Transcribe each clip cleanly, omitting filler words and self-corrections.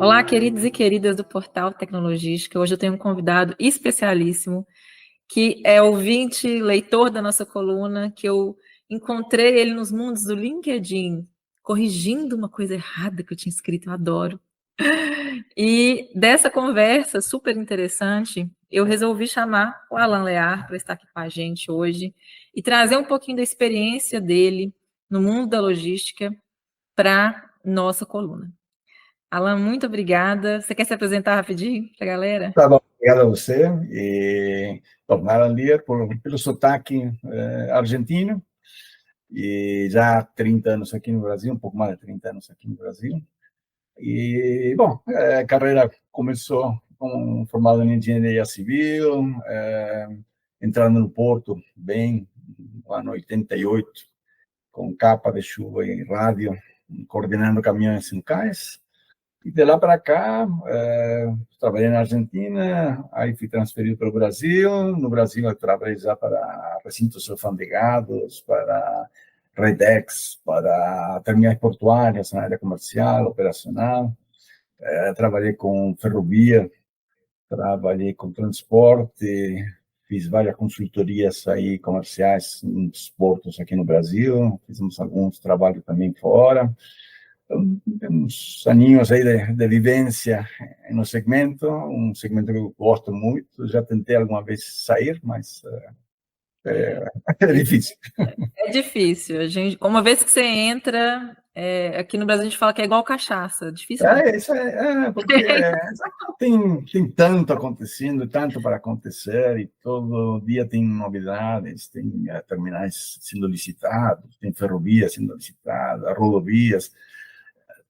Olá, queridos e queridas do Portal Tecnologística. Hoje eu tenho um convidado especialíssimo, que é ouvinte, leitor da nossa coluna, que eu encontrei ele nos mundos do LinkedIn, corrigindo uma coisa errada que eu tinha escrito, eu adoro. E dessa conversa super interessante, eu resolvi chamar o Alan Lear para estar aqui com a gente hoje e trazer um pouquinho da experiência dele no mundo da logística para nossa coluna. Alan, muito obrigada. Você quer se apresentar rapidinho para a galera? Tá bom, obrigado a você. Bom, Alan Lear, pelo sotaque argentino, e já há 30 anos aqui no Brasil, um pouco mais de 30 anos aqui no Brasil. E, bom, a carreira começou como formado em engenharia civil, entrando no Porto bem no ano 88, com capa de chuva e rádio, coordenando caminhões em cais. E de lá para cá, trabalhei na Argentina, aí fui transferido para o Brasil. No Brasil, eu trabalhei já para recintos alfandegados, para Redex, para terminais portuárias na área comercial, operacional. Trabalhei com ferrovia, trabalhei com transporte, fiz várias consultorias aí comerciais nos portos aqui no Brasil, fizemos alguns trabalhos também fora. Então, temos aninhos aí de vivência no segmento, um segmento que eu gosto muito. Já tentei alguma vez sair, mas é difícil. É difícil. Uma vez que você entra, aqui no Brasil a gente fala que é igual cachaça, difícil não. Isso porque tem tanto acontecendo, tanto para acontecer, e todo dia tem novidades, tem terminais sendo licitados, tem ferrovias sendo licitadas, rodovias.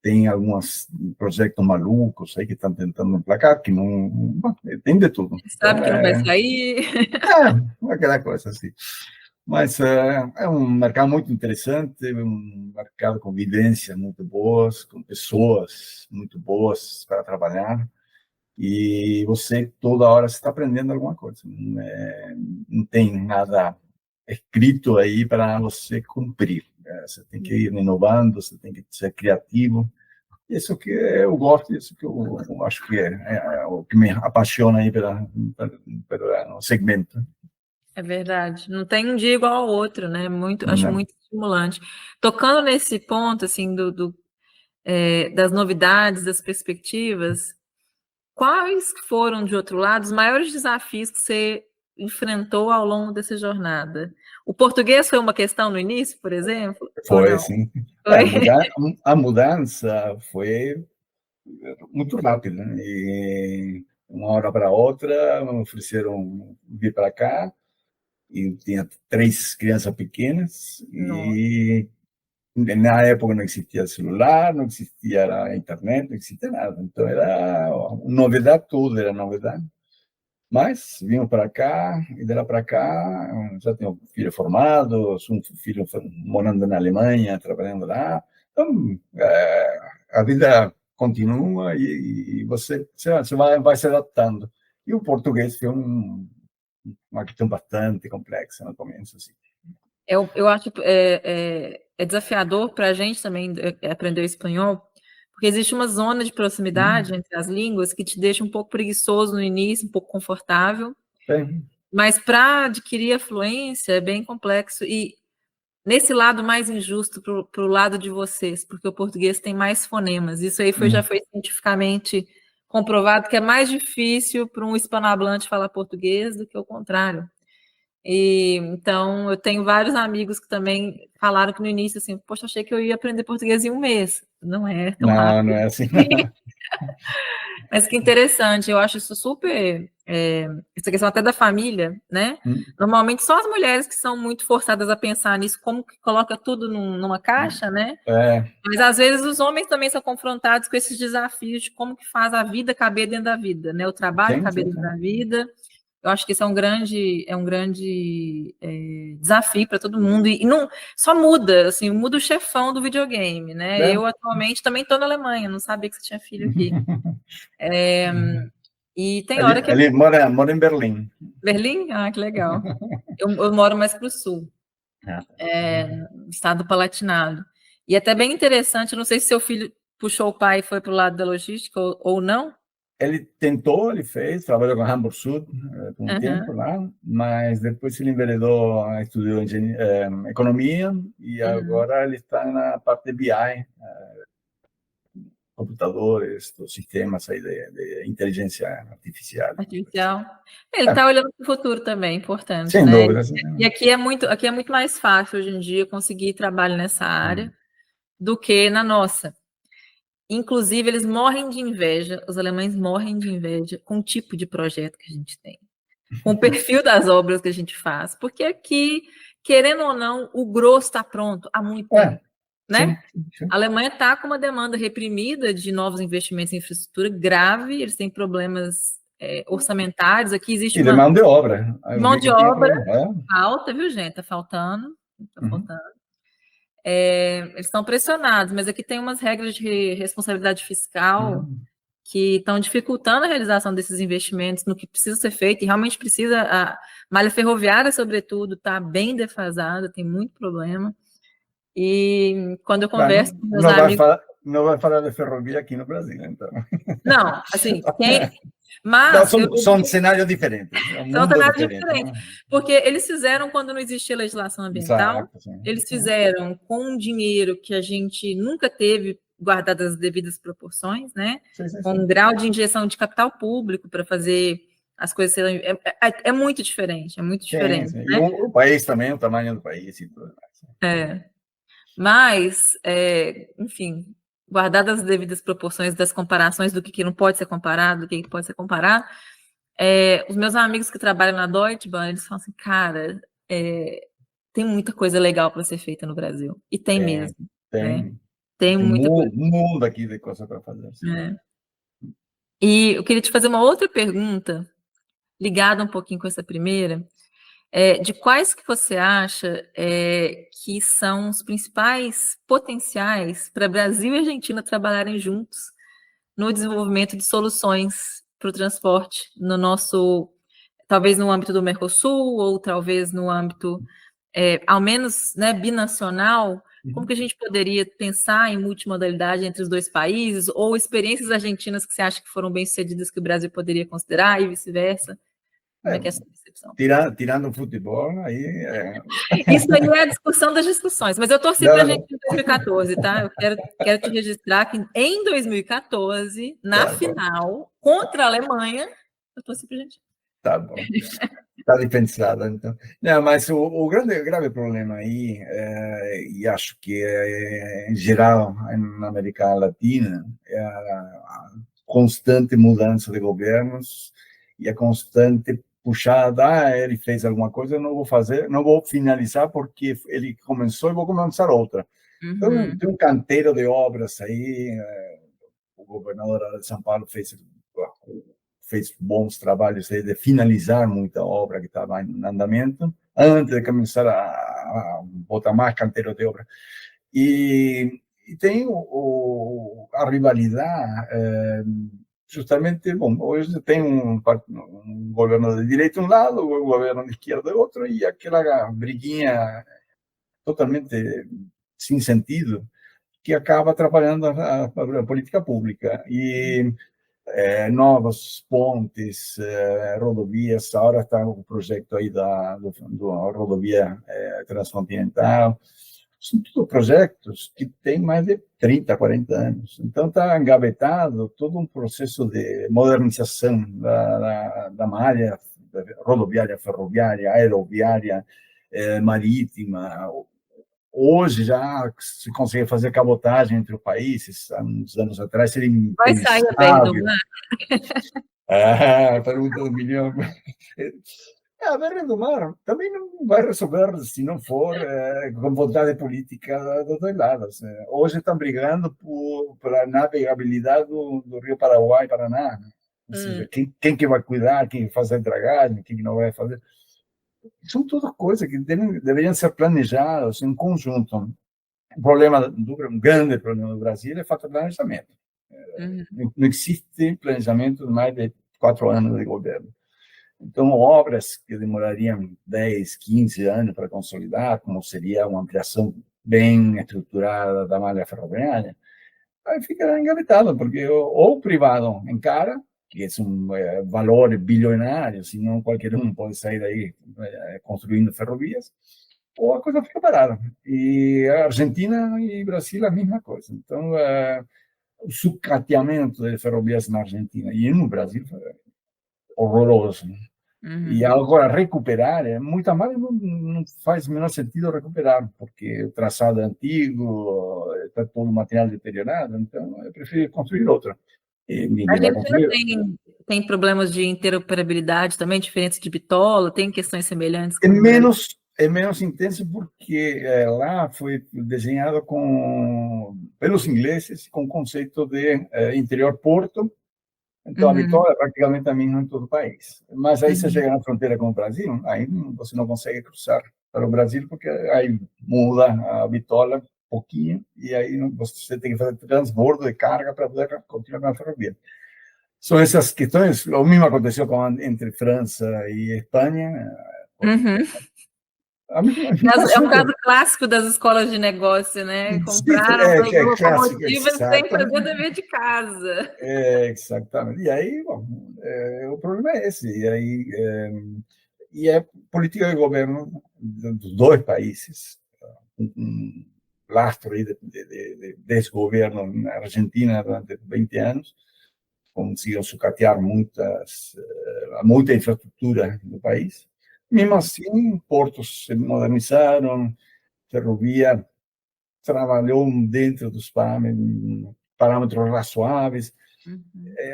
Tem alguns projetos malucos aí que estão tentando emplacar, que não... Tem de tudo. Sabe que não vai sair. Aquela coisa assim. Mas é um mercado muito interessante, um mercado com vivências muito boas, com pessoas muito boas para trabalhar, e você toda hora está aprendendo alguma coisa. Não tem nada escrito aí para você cumprir. Você tem que ir inovando, você tem que ser criativo. Isso que eu gosto, isso que eu acho que é o que me apaixona aí pelo segmento. É verdade. Não tem um dia igual ao outro, né? Acho Não. muito estimulante. Tocando nesse ponto, assim, das novidades, das perspectivas, quais foram, de outro lado, os maiores desafios que você enfrentou ao longo dessa jornada? O português foi uma questão no início, por exemplo? Ou Foi, não? sim. Foi? A mudança foi muito rápida, né? E uma hora para outra me ofereceram vir para cá, e tinha 3 crianças pequenas, Não. e na época não existia celular, não existia a internet, não existia nada. Então era novidade, tudo era novidade. Mas vimos para cá, e de lá para cá, já tenho filho formado, um filho morando na Alemanha, trabalhando lá. Então, a vida continua, e você vai se adaptando. E o português foi uma questão bastante complexa no começo, assim. Eu acho que é desafiador para a gente também aprender o espanhol, porque existe uma zona de proximidade entre as línguas que te deixa um pouco preguiçoso no início, um pouco confortável, Bem, mas para adquirir a fluência é bem complexo. E nesse lado mais injusto para o lado de vocês, porque o português tem mais fonemas. Isso aí já foi cientificamente comprovado que é mais difícil para um hispanohablante falar português do que o contrário. E então eu tenho vários amigos que também falaram que no início assim, poxa, achei que eu ia aprender português em um mês. Não é tão não, rápido. não é assim. Mas que interessante, eu acho isso super. Essa questão até da família, né? Normalmente só as mulheres que são muito forçadas a pensar nisso, como que coloca tudo numa caixa, né? Mas às vezes os homens também são confrontados com esses desafios de como que faz a vida caber dentro da vida, né? O trabalho caber dentro da vida. Eu acho que isso é um grande desafio para todo mundo. E não só muda, assim, muda o chefão do videogame, né? Eu atualmente também estou na Alemanha, não sabia que você tinha filho aqui. E tem hora que Ele mora em Berlim. Berlim? Ah, que legal. Eu moro mais para o sul, estado Palatinado. E até bem interessante, não sei se seu filho puxou o pai e foi para o lado da logística ou não? Ele tentou, ele fez, trabalhou com a Hamburg Süd por um tempo Uhum, lá, mas depois ele enveredou, estudou economia e uhum. agora ele está na parte de BI, computadores, dos sistemas aí de inteligência artificial. Artificial. Ele É, está olhando para o futuro também, importante, sem né? dúvidas. E aqui é muito mais fácil hoje em dia conseguir trabalho nessa área do que na nossa. Inclusive, eles morrem de inveja, os alemães morrem de inveja com o tipo de projeto que a gente tem, com o perfil das obras que a gente faz, porque aqui, querendo ou não, o grosso está pronto há muito É, tempo, né? sim, sim. A Alemanha está com uma demanda reprimida de novos investimentos em infraestrutura grave, eles têm problemas orçamentários, aqui existe E de uma mão de obra. Eu mão vi de que tinha obra problema. alta, viu, gente? Está faltando, está Uhum. faltando. Eles estão pressionados, mas aqui tem umas regras de responsabilidade fiscal Uhum. que estão dificultando a realização desses investimentos no que precisa ser feito, e realmente precisa, a malha ferroviária, sobretudo, está bem defasada, tem muito problema. E quando eu Claro, converso com meus amigos. não vai falar de ferrovia aqui no Brasil, então. Não, assim, Não, mas são cenários diferentes, é um são mundo cenários diferente. diferentes, porque eles fizeram quando não existia legislação ambiental, Exato, sim. eles fizeram com um dinheiro que a gente nunca teve guardado as devidas proporções, né? Sim, sim, Com sim. um grau de injeção de capital público para fazer as coisas serem. É muito diferente, é muito Sim, diferente, sim. E né? o país também, o tamanho do país e tudo mais. Mas, enfim, guardadas as devidas proporções das comparações do que não pode ser comparado, do que pode ser comparado, os meus amigos que trabalham na Deutsche Bahn, eles falam assim, cara, tem muita coisa legal para ser feita no Brasil. E tem Tem, mesmo, né? tem, Tem tem muita coisa. um mundo aqui de coisa para fazer. Sim. Né? E eu queria te fazer uma outra pergunta, ligada um pouquinho com essa primeira, de quais que você acha que são os principais potenciais para Brasil e Argentina trabalharem juntos no desenvolvimento de soluções para o transporte no nosso, talvez no âmbito do Mercosul, ou talvez no âmbito, ao menos, né, binacional, como Uhum. que a gente poderia pensar em multimodalidade entre os dois países, ou experiências argentinas que você acha que foram bem-sucedidas que o Brasil poderia considerar, e vice-versa? Como É, é que é a sua percepção? tirando o futebol, aí Isso aí é a discussão das discussões, mas eu torci para a gente em 2014, tá? Eu quero te registrar que em 2014, na tá bom, final, contra a Alemanha, eu torci para a gente. tá bom. Está dispensada, então. Não, mas o grave problema aí, e acho que em geral na América Latina, é a constante mudança de governos e a constante puxada, ele fez alguma coisa, eu não vou fazer, não vou finalizar porque ele começou e vou começar outra. Então, Uhum. tem um canteiro de obras aí, o governador de São Paulo fez bons trabalhos de finalizar muita obra que estava em andamento, antes de começar a botar mais canteiro de obra. E tem a rivalidade, justamente, bom, hoje tem um governo de direita de um lado, um governo de esquerda do outro, e aquela briguinha totalmente sem sentido, que acaba atrapalhando a política pública. E novas pontes, rodovias, agora está o projeto aí do rodovia transcontinental, são tudo projetos que têm mais de 30, 40 anos. Então está engavetado todo um processo de modernização da malha rodoviária, ferroviária, aeroviária, marítima. Hoje já se consegue fazer cabotagem entre os países, há uns anos atrás seria Vai sair a BR do impensável. Mar? Pergunta do milhão. A BR do Mar também não vai resolver se não for com vontade política dos dois lados. Hoje estão brigando pela navegabilidade do Rio Paraguai e Paraná. Ou seja, quem que vai cuidar, quem vai fazer dragagem, quem não vai fazer. São tudo coisas que deveriam ser planejadas em conjunto. Um grande problema do Brasil é a falta de planejamento. Uhum. Não existe planejamento de mais de 4 anos de governo. Então, obras que demorariam 10, 15 anos para consolidar, como seria uma ampliação bem estruturada da malha ferroviária, aí fica engavetado, porque ou o privado encara, que é valor bilionário, senão qualquer um pode sair daí construindo ferrovias, ou a coisa fica parada. E a Argentina e Brasil a mesma coisa. Então, o sucateamento das ferrovias na Argentina e no Brasil foi horroroso. E agora recuperar, muita malha não faz o menor sentido recuperar, porque o traçado é antigo, está todo o material deteriorado, então eu prefiro construir outra. E A ninguém vai Argentina construir. tem problemas de interoperabilidade também, diferentes de bitola, tem questões semelhantes É com o Brasil. menos, é menos intenso porque lá foi desenhado pelos ingleses com o conceito de interior porto. Então, a Uhum, vitória é praticamente a mesma em todo o país. Mas aí você uhum. chega na fronteira com o Brasil, aí você não consegue cruzar para o Brasil, porque aí muda a bitola um pouquinho, e aí você tem que fazer transbordo de carga para poder continuar com a ferrovia. São essas questões. O mesmo aconteceu entre França e Espanha. Uhum. A mesma É um coisa. caso clássico das escolas de negócio, né? Sim, Compraram é clássico, locomotivas sem fazer o exatamente. dever de casa. Exatamente. E aí, bom, o problema é esse. E é política de governo dos dois países, um lastro aí de desgoverno na Argentina durante 20 anos, conseguiram sucatear muita infraestrutura do país. Mesmo assim, portos se modernizaram, ferrovia trabalhou dentro dos parâmetros razoáveis. Uhum,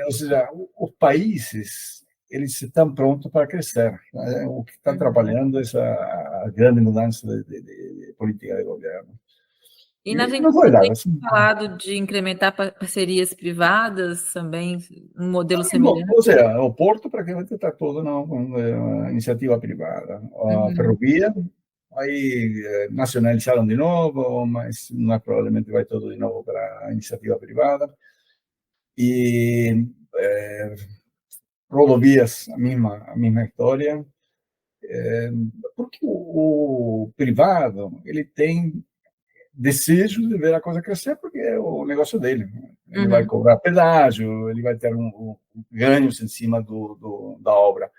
Ou seja, os países eles estão prontos para crescer, né? O que está uhum. atrapalhando é essa grande mudança de política de governo. E na E Argentina não foi dado tem assim. falado de incrementar parcerias privadas também, um modelo Bom, semelhante. ou seja, o porto praticamente está todo na iniciativa privada. A Uhum, ferrovia, aí nacionalizaram de novo, mas provavelmente vai todo de novo para a iniciativa privada. E rodovias, a mesma história. Porque o privado ele tem desejo de ver a coisa crescer, porque é o negócio dele. Ele vai uhum, cobrar pedágio, ele vai ter ganhos em cima da obra.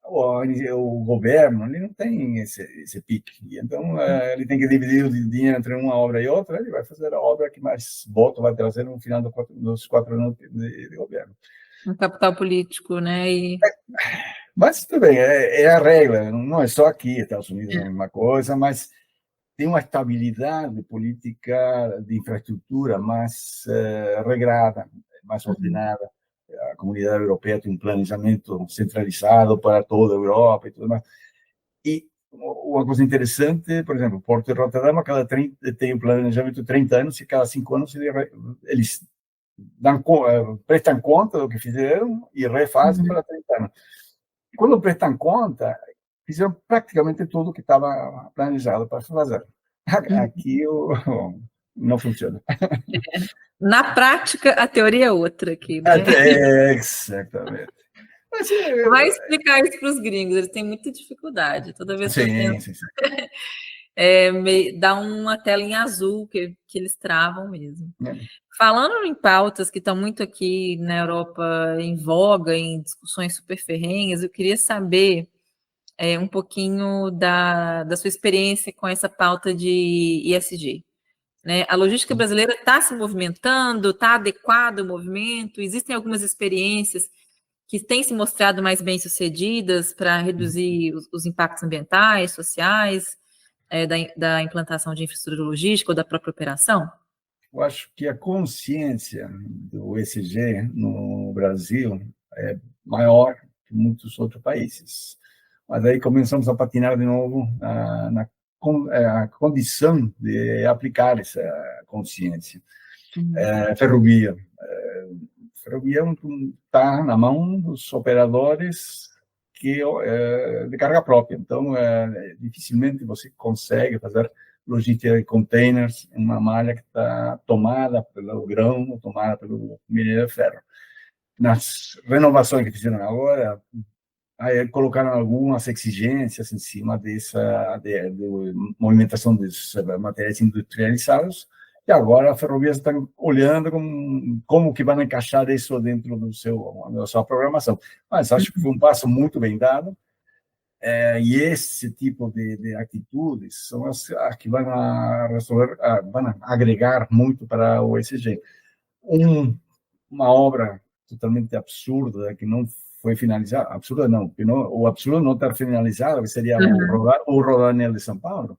O governo ele não tem esse pique. Então, ele tem que dividir o dinheiro entre uma obra e outra, ele vai fazer a obra que mais voto vai trazer no final dos 4 anos de governo. um capital político, né? Mas tudo bem, é a regra, não é só aqui, Estados Unidos é a mesma coisa, mas tem uma estabilidade política de infraestrutura mais regrada, mais Uhum, ordenada. A comunidade europeia tem um planejamento centralizado para toda a Europa e tudo mais. E uma coisa interessante, por exemplo, o Porto de Rotterdam, tem um planejamento de 30 anos e cada 5 anos eles prestam conta do que fizeram e refazem uhum, para 30 anos. Quando prestam conta, fizeram praticamente tudo o que estava planejado para fazer. uhum. Aqui não funciona. Na prática, a teoria é outra aqui, né? Exatamente. Mas, Vai explicar isso para os gringos, eles têm muita dificuldade. Toda vez que eu tento, sim, sim, sim. dá uma tela em azul que eles travam mesmo. É. Falando em pautas que estão muito aqui na Europa em voga, em discussões super ferrenhas, eu queria saber um pouquinho da sua experiência com essa pauta de ISG. Né? A logística brasileira está se movimentando, está adequado o movimento, existem algumas experiências que têm se mostrado mais bem-sucedidas para reduzir os impactos ambientais, sociais, da implantação de infraestrutura logística ou da própria operação? Eu acho que a consciência do ESG no Brasil é maior que muitos outros países. Mas aí começamos a patinar de novo na condição de aplicar essa consciência. Uhum, Ferrovia. Ferrovia está na mão dos operadores de carga própria. Então, dificilmente você consegue fazer logística de containers em uma malha que está tomada pelo grão, tomada pelo minério de ferro. Nas renovações que fizeram agora, aí colocaram algumas exigências em cima dessa de movimentação dos materiais industrializados, E agora a ferrovia está olhando como que vai encaixar isso dentro da sua programação. Mas acho que foi um passo muito bem dado. E esse tipo de atitudes são as que vão resolver, vão agregar muito para o ESG. Uma obra totalmente absurda que não foi finalizada, absurda não, o absurdo não estar finalizado, que seria o Rodoanel de São Paulo,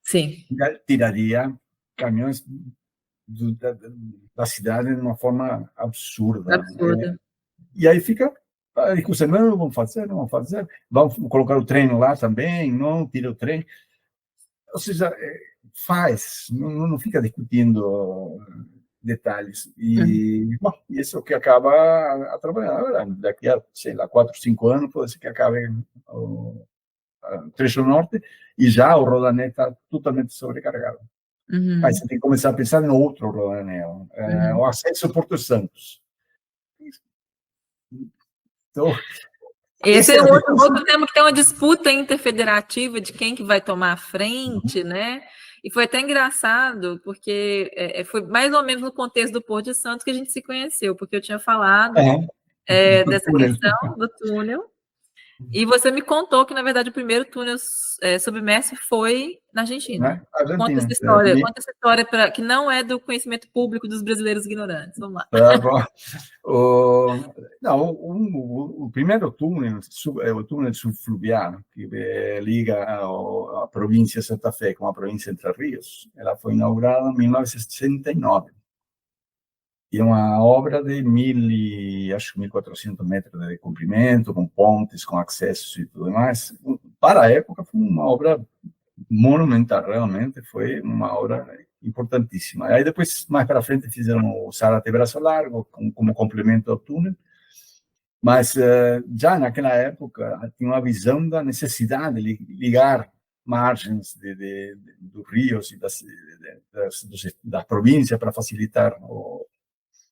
Sim. tiraria caminhões da cidade de uma forma absurda. Absurda. E aí fica a discussão, não, vamos fazer, vamos colocar o trem lá também, não, tira o trem. Ou seja, faz, não fica discutindo detalhes. E, bom, isso é o que acaba atrapalhando. Daqui a, sei lá, 4, 5 anos, pode ser que acabe o trecho norte e já o Rodoanel está totalmente sobrecarregado. Aí você tem que começar a pensar no outro Rodoanel, o acesso a Porto Santos. Então, esse é outro tema que tem uma disputa interfederativa de quem que vai tomar a frente, né? E foi até engraçado, porque foi mais ou menos no contexto do Porto de Santos que a gente se conheceu, porque eu tinha falado dessa questão do túnel, e você me contou que, na verdade, o primeiro túnel submerso foi na Argentina. Conta essa história que não é do conhecimento público dos brasileiros ignorantes. Vamos lá. Não, o primeiro túnel é o túnel subfluviano, que liga a província de Santa Fé com a província de Entre Rios. Ela foi inaugurada em 1969. E é uma obra de 1.400 metros de comprimento, com pontes, com acessos e tudo mais. Para a época, foi uma obra monumental, realmente, foi uma obra importantíssima. Aí depois, mais para frente, fizeram o Zárate Braço Largo, como complemento ao túnel, mas já naquela época tinha uma visão da necessidade de ligar margens dos rios e da província para facilitar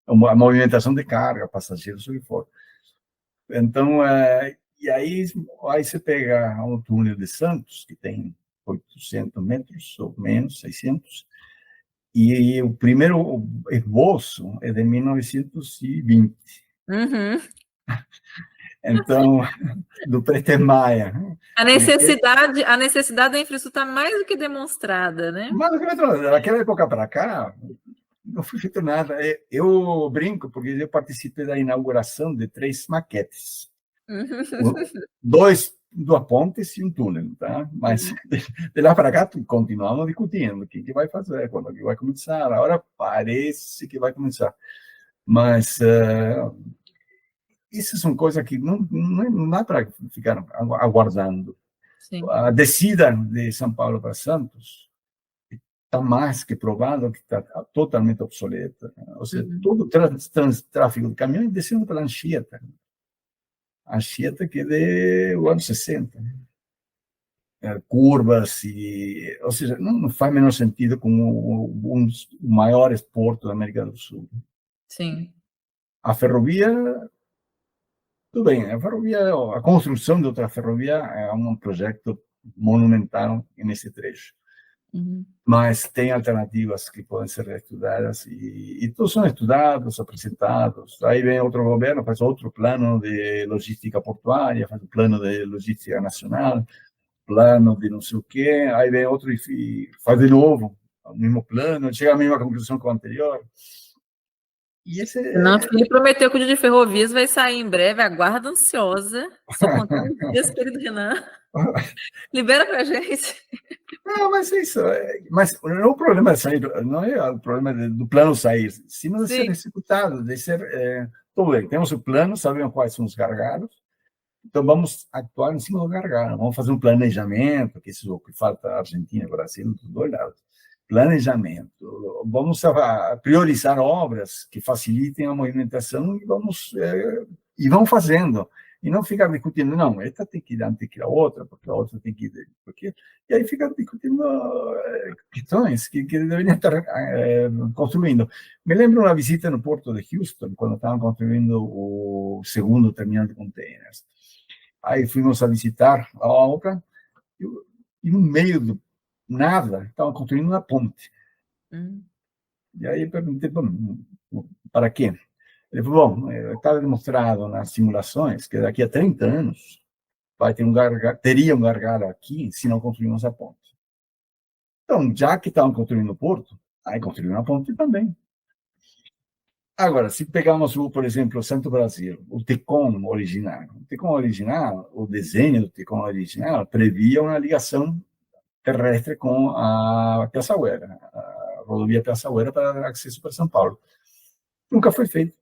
a movimentação de carga, passageiros, o que for. Então, e aí você pega um túnel de Santos, que tem 800 metros, ou menos, 600, e o primeiro esboço é de 1920. Então, do Prestes Maia. A necessidade da infraestrutura está mais do que demonstrada, né? Mas, daquela época para cá, não foi feito nada. Eu brinco, porque eu participei da inauguração de 3 maquetes. 2 pontes e um túnel, tá? Mas de lá para cá continuamos discutindo o que vai fazer, quando que vai começar. Agora parece que vai começar, mas isso são coisas que não dá para ficar aguardando. Sim. A descida de São Paulo para Santos está mais que provado que está totalmente obsoleta. Ou seja, todo o tráfego de caminhões descendo pela Anchieta. Anchieta que é do ano 60. Curvas, ou seja, não faz menor sentido como um dos maiores portos da América do Sul. Sim. A ferrovia, tudo bem, a construção de outra ferrovia é um projeto monumental nesse trecho. Mas tem alternativas que podem ser estudadas e todos são estudados, apresentados. Aí vem outro governo, faz outro plano de logística portuária, faz um plano de logística nacional, plano de não sei o quê, aí vem outro e faz de novo o mesmo plano, chega à mesma conclusão que o anterior. E esse ele prometeu que o de ferrovias vai sair em breve, aguardo ansiosa. Estou contando os dias, querido Renan. Libera para a gente. Não, mas é isso. Mas não é o problema de sair, não é o problema do plano sair, sino de ser executado, de ser. Tudo bem, temos o plano, sabemos quais são os gargalos, então vamos actuar em cima do gargalo, vamos fazer um planejamento, que isso é o que falta a Argentina, Brasil, dos dois lados. Planejamento, vamos priorizar obras que facilitem a movimentação e vamos fazendo. E não ficar discutindo, não, esta tem que ir antes que a outra, porque a outra tem que ir. E aí fica discutindo questões que deveriam estar construindo. Me lembro uma visita no porto de Houston, quando estavam construindo o segundo terminal de containers. Aí fomos a visitar a obra, e no meio do nada, estavam construindo uma ponte. E aí eu perguntei, bom, para quê? Ele falou, bom, está demonstrado nas simulações que daqui a 30 anos vai ter teria um gargalo aqui se não construirmos a ponte. Então, já que estavam construindo o porto, aí construíram a ponte também. Agora, se pegarmos, por exemplo, o Santo Brasil, o Tecon original, o desenho do Tecon original previa uma ligação terrestre com a Piaçaguera, a rodovia Piaçaguera para acesso para São Paulo. Nunca foi feito.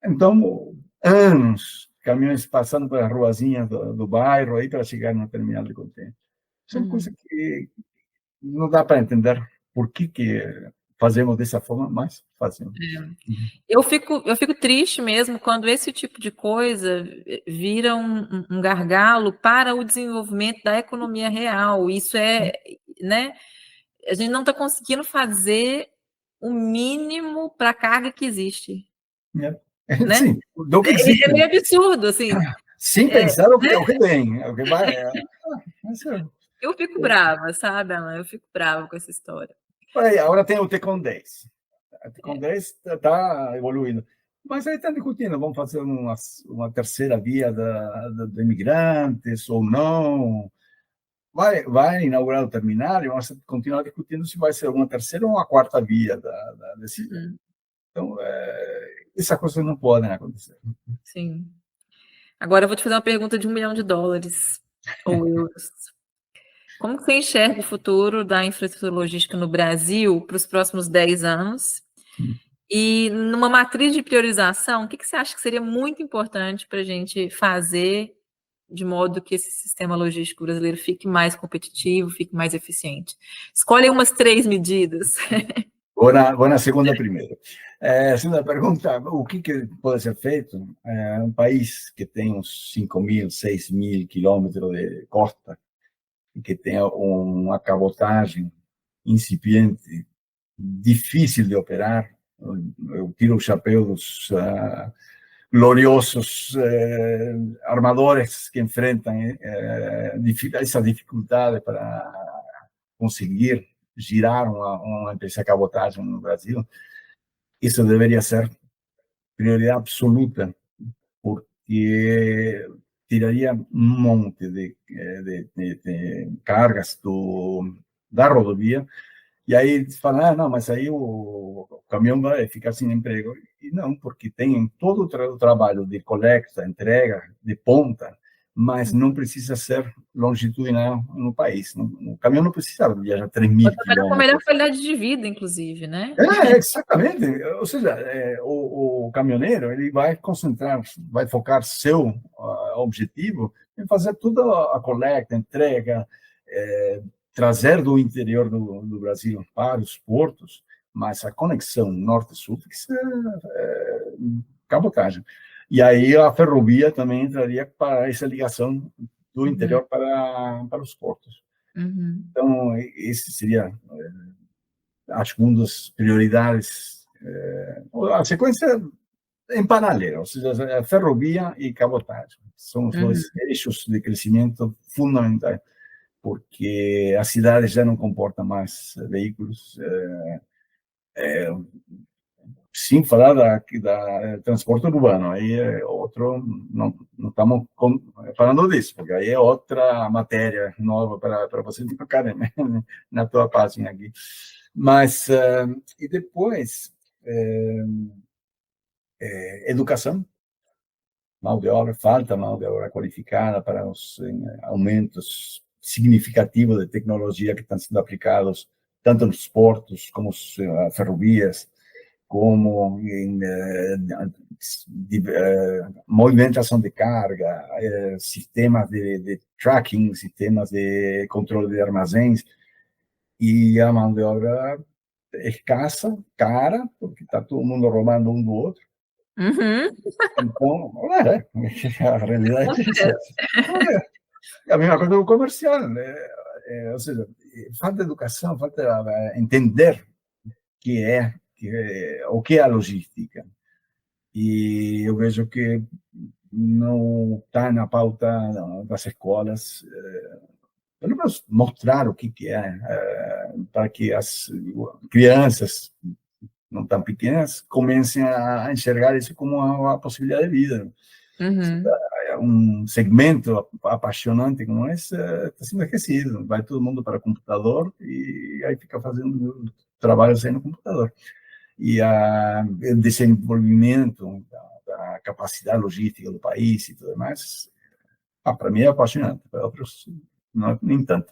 Então, anos, caminhões passando pelas ruazinhas do bairro aí para chegar no terminal de contêiner. São coisas que não dá para entender por que fazemos dessa forma, mas fazemos. Eu fico triste mesmo quando esse tipo de coisa vira um gargalo para o desenvolvimento da economia real. Isso né? A gente não está conseguindo fazer o mínimo para a carga que existe. Né? Sim, do que existe. É meio absurdo, assim. Sem pensar o que vem, o que vai. Eu fico brava, sabe, Alan? Eu fico brava com essa história. Agora tem o Tecon 10. O Tecon 10 está evoluindo. Mas aí está discutindo, vamos fazer uma terceira via de imigrantes ou não. Vai inaugurar o terminal e vamos continuar discutindo se vai ser uma terceira ou uma quarta via desse. Então, essas coisas não podem acontecer. Sim. Agora eu vou te fazer uma pergunta de $1 milhão ou euros. Como que você enxerga o futuro da infraestrutura logística no Brasil para os próximos 10 anos? E numa matriz de priorização, o que você acha que seria muito importante para a gente fazer de modo que esse sistema logístico brasileiro fique mais competitivo, fique mais eficiente? Escolhe umas 3 medidas. Vou na segunda primeiro. Segunda pergunta, o que pode ser feito? Um país que tem uns 5.000, 6.000 quilômetros de costa, que tem uma cabotagem incipiente, difícil de operar. Eu tiro o chapéu dos gloriosos armadores que enfrentam essa dificuldade para conseguir girar uma empresa de cabotagem no Brasil. Isso deveria ser prioridade absoluta, porque tiraria um monte de cargas da rodovia, e aí falam, não, mas aí o caminhão vai ficar sem emprego. E não, porque tem todo o trabalho de coleta, entrega, de ponta, mas não precisa ser longitudinal no país. O caminhão não precisa viajar 3.000 quilômetros. Com melhor qualidade de vida, inclusive, né? Exatamente. Ou seja, o caminhoneiro ele vai concentrar, vai focar seu objetivo em fazer toda a coleta, entrega, trazer do interior do Brasil para os portos, mas a conexão norte-sul tem que ser cabotagem. E aí a ferrovia também entraria para essa ligação do interior para os portos. Então, esse seria, acho que uma das prioridades, a sequência em paralelo, ou seja, a ferrovia e cabotagem. São os dois eixos de crescimento fundamentais, porque a cidade já não comporta mais veículos, sem falar da transporte urbano, aí é outro, não estamos falando disso, porque aí é outra matéria nova para você tocar na tua página aqui. Mas, e depois, educação, mão de obra, falta mão de obra qualificada para os aumentos significativos de tecnologia que estão sendo aplicados tanto nos portos como nas ferrovias, como em movimentação de carga, sistemas de tracking, sistemas de controle de armazéns, e a mão de obra escassa, cara, porque está todo mundo roubando um do outro. Então, a realidade é essa. É a mesma coisa do comercial, né? Ou seja, falta educação, falta entender o que é a logística. E eu vejo que não está na pauta das escolas, pelo menos mostrar o que é, para que as crianças não tão pequenas, comecem a enxergar isso como uma possibilidade de vida. Um segmento apaixonante como esse está sendo esquecido. Vai todo mundo para o computador e aí fica fazendo trabalhos aí no computador. E o desenvolvimento da capacidade logística do país e tudo mais, para mim é apaixonante, para outros não, nem tanto.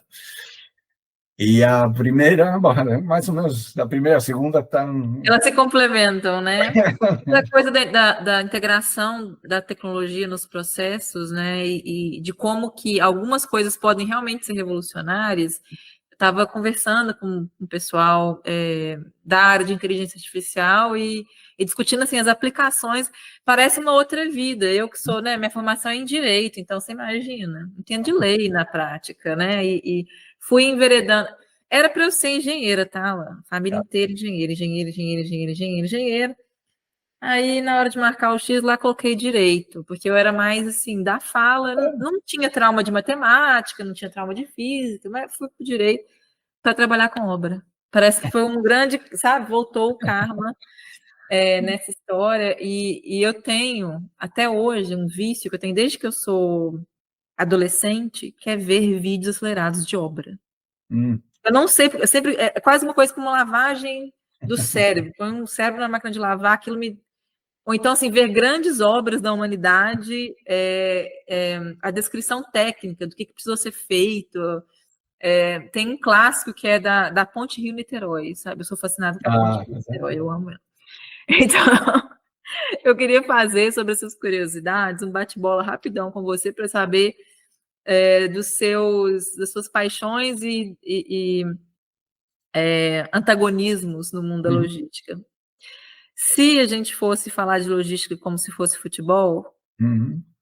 E a primeira, mais ou menos, a primeira e a segunda estão... Elas se complementam, né? Essa coisa da integração da tecnologia nos processos, né? E de como que algumas coisas podem realmente ser revolucionárias. Estava conversando com o pessoal da área de inteligência artificial e discutindo assim as aplicações. Parece uma outra vida. Eu que sou, né? Minha formação é em direito, então você imagina, entendo de lei na prática, né? E fui enveredando. Era para eu ser engenheira, tá? A família inteira engenheira. Aí, na hora de marcar o X, lá coloquei direito, porque eu era mais, assim, da fala, não tinha trauma de matemática, não tinha trauma de física, mas fui para o direito para trabalhar com obra. Parece que foi um grande, sabe, voltou o karma nessa história, e eu tenho, até hoje, um vício que eu tenho desde que eu sou adolescente, que é ver vídeos acelerados de obra. Eu não sei, eu sempre, é quase uma coisa como uma lavagem do cérebro. Põe um cérebro na máquina de lavar, aquilo me... Ou então, assim, ver grandes obras da humanidade, a descrição técnica do que precisou ser feito. Tem um clássico que é da Ponte Rio-Niterói, sabe? Eu sou fascinada com a Ponte Rio-Niterói, eu amo ela. Então, eu queria fazer sobre essas curiosidades um bate-bola rapidão com você para saber das suas paixões e antagonismos no mundo da logística. Se a gente fosse falar de logística como se fosse futebol,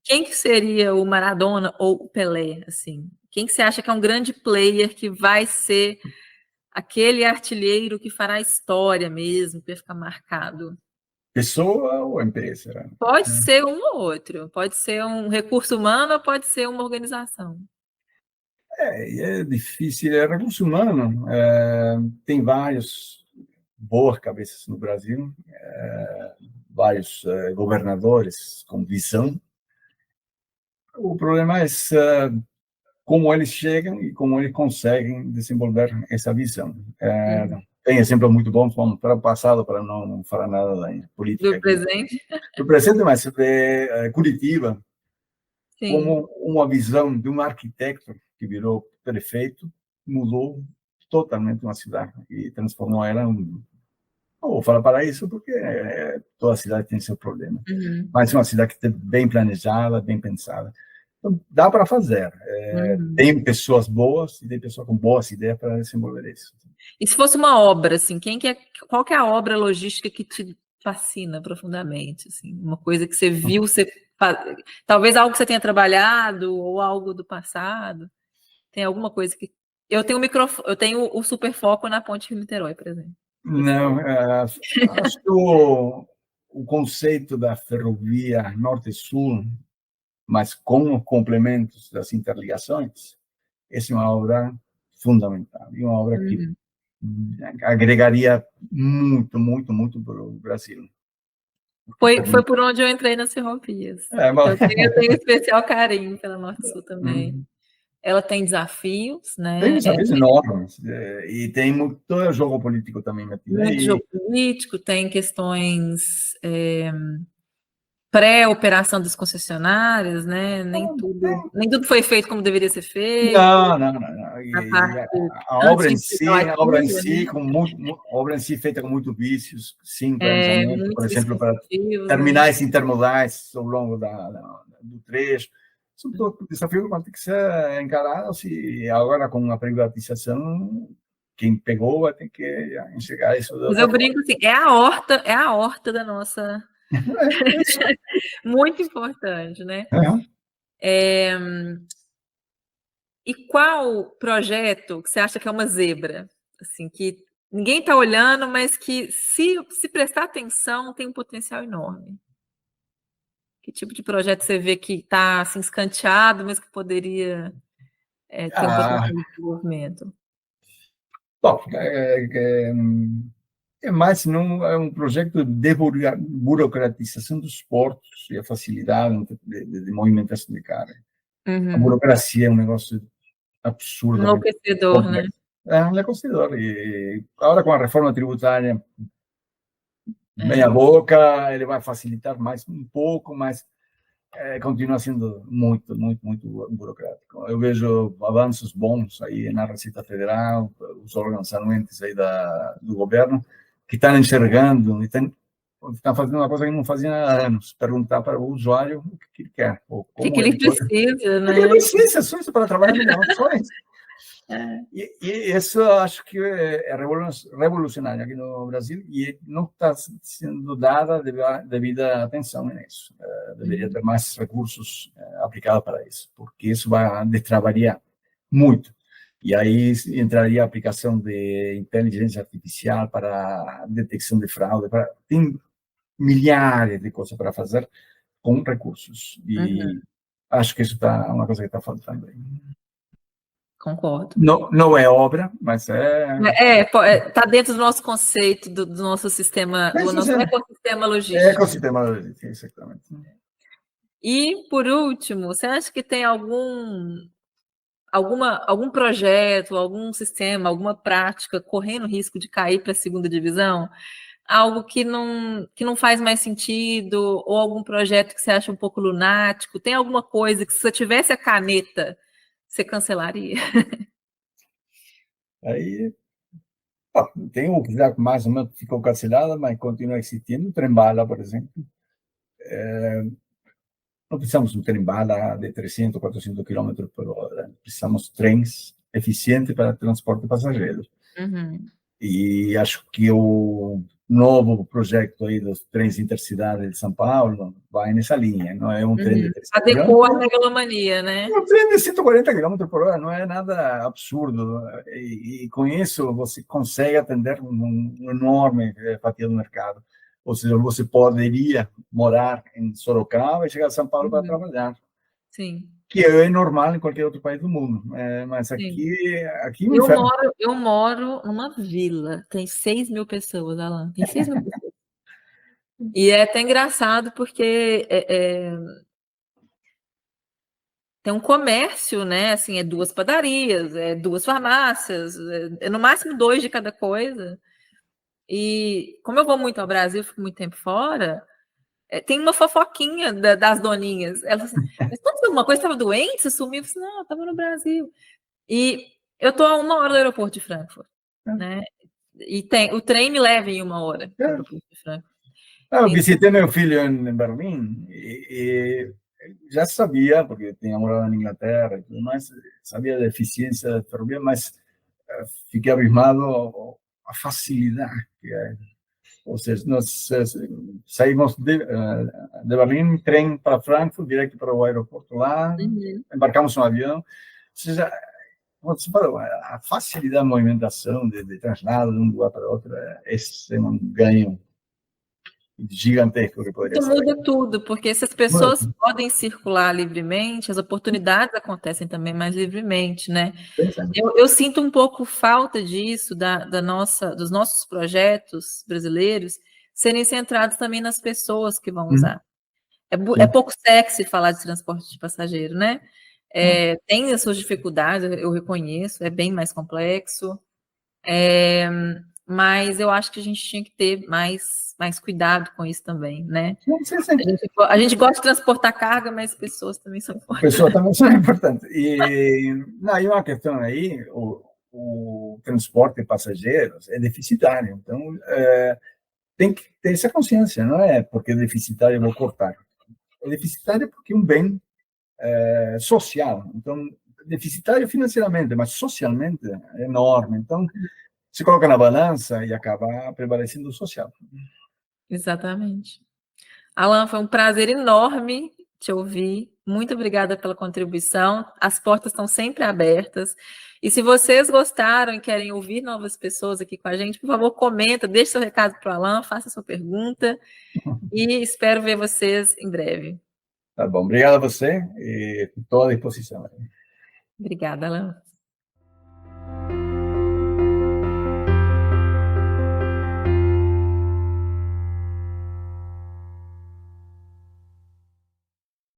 quem que seria o Maradona ou o Pelé, assim? Quem que você acha que é um grande player que vai ser aquele artilheiro que fará história mesmo, que vai ficar marcado? Pessoa ou empresa? Pode ser um ou outro. Pode ser um recurso humano ou pode ser uma organização. É difícil. Recurso humano, tem vários boas cabeças no Brasil, vários governadores com visão. O problema é como eles chegam e como eles conseguem desenvolver essa visão. Tem exemplos muito bons, vamos para o passado, para não falar nada da política. Do presente? Do presente, mas de Curitiba, Sim. como uma visão de um arquiteto que virou prefeito, mudou totalmente uma cidade e transformou ela em... Não vou falar para isso, porque toda cidade tem seu problema. Mas é uma cidade que é bem planejada, bem pensada. Então, dá para fazer. Tem pessoas boas e tem pessoas com boas ideias para desenvolver isso. E se fosse uma obra, assim, qual que é a obra logística que te fascina profundamente? Assim, uma coisa que você viu, talvez algo que você tenha trabalhado ou algo do passado. Tem alguma coisa que... Eu tenho o super foco na Ponte Rio-Niterói, por exemplo. Não, acho que o conceito da ferrovia norte-sul, mas com complementos das interligações, essa é uma obra fundamental, e uma obra que agregaria muito, muito, muito para o Brasil. Foi por onde eu entrei nas ferrovias. Eu tenho especial carinho pela Norte-Sul também. Ela tem desafios, né? Tem desafios enormes, e tem muito jogo político também metido aí. Muito jogo político, tem questões pré-operação das concessionárias, né? Nem tudo foi feito como deveria ser feito. Não. A obra em si feita com muito vícios, sem planejamento, por exemplo, para terminais intermodais ao longo do trecho. São todos desafios que vão ter que ser encarados, e agora com a privatização, quem pegou vai ter que enxergar isso. Mas eu brinco assim, é a horta da nossa... Muito importante, né? E qual projeto que você acha que é uma zebra? Assim, que ninguém está olhando, mas que, se prestar atenção, tem um potencial enorme. Que tipo de projeto você vê que está assim, escanteado, mas que poderia ter um potencial de desenvolvimento? Bom, Mas não é um projeto de burocratização dos portos e a facilidade de movimentação de carga. A burocracia é um negócio absurdamente Enlouquecedor, né? complexo. É um enlouquecedor. E agora, com a reforma tributária meia boca, ele vai facilitar mais um pouco, mas continua sendo muito, muito, muito burocrático. Eu vejo avanços bons aí na Receita Federal, os órgãos anuentes aí do governo, que estão enxergando e estão fazendo uma coisa que não faziam há anos, perguntar para o usuário o que ele quer, ou O que como ele precisa, né? O que ele precisa, só isso para trabalhar melhor, só isso. E isso eu acho que é revolucionário aqui no Brasil e não está sendo dada devida atenção nisso. Deveria ter mais recursos aplicados para isso, porque isso vai destravaria muito. E aí entraria a aplicação de inteligência artificial para detecção de fraude. Tem milhares de coisas para fazer com recursos. E acho que isso é uma coisa que está faltando aí. Concordo. Não é obra, mas Está dentro do nosso conceito, do nosso sistema, do nosso ecossistema logístico. Ecossistema logístico, exatamente. E, por último, você acha que tem algum projeto, algum sistema, alguma prática correndo risco de cair para a segunda divisão? Algo que não faz mais sentido, ou algum projeto que você acha um pouco lunático? Tem alguma coisa que, se você tivesse a caneta, você cancelaria? Aí tem o que já mais ou menos ficou cancelado, mas continua existindo. O trem-bala, por exemplo. Não precisamos de um trem-bala de 300, 400 km por hora. Precisamos de trens eficientes para transporte de passageiros. E acho que o novo projeto aí dos trens intercidade de São Paulo vai nessa linha. Não é um trem de 300 Adequou a megalomania, né? Um trem de 140 km por hora não é nada absurdo. E com isso você consegue atender uma enorme fatia do mercado. Ou seja, você poderia morar em Sorocaba e chegar a São Paulo para trabalhar. Sim. Que é normal em qualquer outro país do mundo. Mas aqui é um inferno. Eu moro numa vila, tem 6 mil pessoas, Alan. Tem 6 mil pessoas. E é até engraçado porque tem um comércio, né? Assim, é 2 padarias, é 2 farmácias, é no máximo 2 de cada coisa. E como eu vou muito ao Brasil, fico muito tempo fora, tem uma fofoquinha das doninhas. Elas assim, mas aconteceu alguma coisa? Estava doente? Você sumiu? Eu falei, não, eu estava no Brasil. E eu estou a 1 hora do aeroporto de Frankfurt, né? E o trem me leva em 1 hora do aeroporto de Frankfurt. Eu visitei meu filho em Berlim e já sabia, porque tinha morado na Inglaterra e tudo mais, sabia da eficiência da ferrovia, mas fiquei abismado a facilidade que é. Ou seja, nós saímos de Berlim, trem para Frankfurt, direto para o aeroporto lá, embarcamos um avião. Ou seja, você falou, a facilidade de movimentação, de traslado de um lugar para outro, esse é um ganho gigantesco que poderia ser. Muda tudo, porque se as pessoas podem circular livremente, as oportunidades acontecem também mais livremente, né? Eu sinto um pouco falta disso, dos nossos projetos brasileiros serem centrados também nas pessoas que vão usar. É pouco sexy falar de transporte de passageiro, né? Tem as suas dificuldades, eu reconheço, é bem mais complexo. Mas eu acho que a gente tinha que ter mais cuidado com isso também, né? A gente gosta de transportar carga, mas pessoas também são importantes. Pessoas também são importantes. E uma questão aí, o transporte de passageiros é deficitário. Então, tem que ter essa consciência, não é porque é deficitário eu vou cortar. É deficitário porque é um bem social. Então, deficitário financeiramente, mas socialmente é enorme. Então, se coloca na balança e acaba prevalecendo o social. Exatamente. Alan, foi um prazer enorme te ouvir. Muito obrigada pela contribuição. As portas estão sempre abertas. E se vocês gostaram e querem ouvir novas pessoas aqui com a gente, por favor, comenta, deixe seu recado para o Alan, faça sua pergunta. E espero ver vocês em breve. Tá bom. Obrigado a você e estou à disposição. Obrigada, Alan.